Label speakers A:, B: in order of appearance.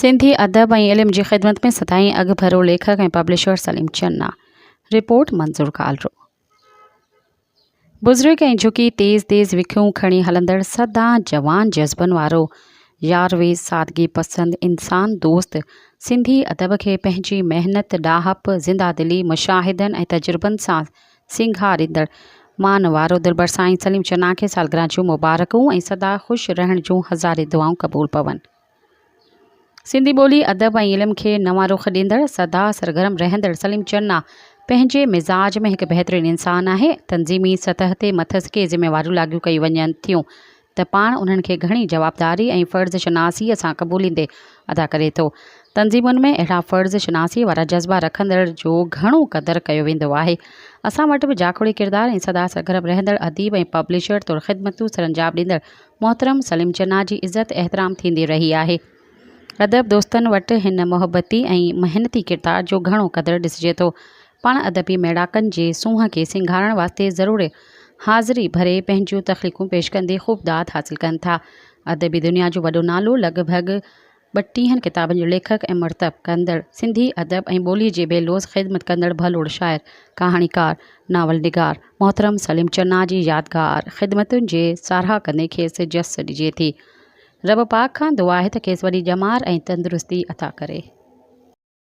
A: सिंधी अदब ऐं इल्म जी ख़िदमत में सदाईं अॻु भरो लेखक ऐं पब्लिशर सलीम चन्ना। रिपोर्ट मंज़ूर कालरो। बुज़ुर्ग ऐं झुकी तेज़ विखियूं खणी हलंदड़ सदा जवान जज़्बनि वारो यारवे सादगी पसंद इंसान दोस्त सिंधी अदब खे पंहिंजी महिनत डाहप ज़िंदादिली मुशाहिदनि ऐं तजुर्बनि सां सिंगारींदड़ मान वारो दिलबर साईं सलीम चन्ना खे सालगिरह जूं मुबारकूं ऐं सदा ख़ुशि रहण जूं हज़ारे दुआऊं क़बूल पवनि। सिंधी ॿोली अदब ऐं इल्म खे नवां रुख ॾींदड़ सदा सरगर्म रहंदड़ सलीम चन्ना पंहिंजे मिज़ाज में हिकु बहितरीनु इंसानु आहे। तंज़ीमी सतह ते मथस खे ज़िम्मेवारियूं लाॻू कई वञनि थियूं त पाण उन्हनि खे घणी जवाबदारी ऐं फ़र्ज़ शनासीअ सां क़बूलींदे अदा करे थो। तंज़ीमुनि में अहिड़ा फ़र्ज़ शनासी वारा जज़्बा रखंदड़ जो घणो क़दुरु कयो वेंदो आहे। असां वटि बि जाखोड़ी किरदार ऐं सदा सरगर्म रहंदड़ अदीब ऐं पब्लिशर तौरु ख़िदमतूं सरंजाम ॾींदड़ मोहतरम सलीम चन्ना जी इज़त एहतराम थींदी रही आहे। अदब दोस्तनि वटि हिन मुहबती ऐं महिनती किरदार जो घणो क़दुरु ॾिसिजे थो। पाण अदबी मेड़ाकनि जे सूंहं खे सिंगारण वास्ते ज़रूरु हाज़िरी भरे पंहिंजूं तख़लीक़ूं पेश कंदे ख़ूब दाद हासिल कनि था। अदबी दुनिया जो वॾो नालो लॻभॻि 32 किताबनि जो लेखक ऐं मरतब कंदड़ सिंधी अदब ऐं ॿोलीअ जे बेलोज़ ख़िदमत कंदड़ भलोड़ शाइर कहाणीकार नावल निगार मोहतरम सलीम चन्ना जी यादगार ख़िदमतुनि जे साराह कंदे खेसि जस ॾिजे थी। रब पाक खां दुआ आहे त खेसि वॾी ॼमार ऐं तंदुरुस्ती अता करे।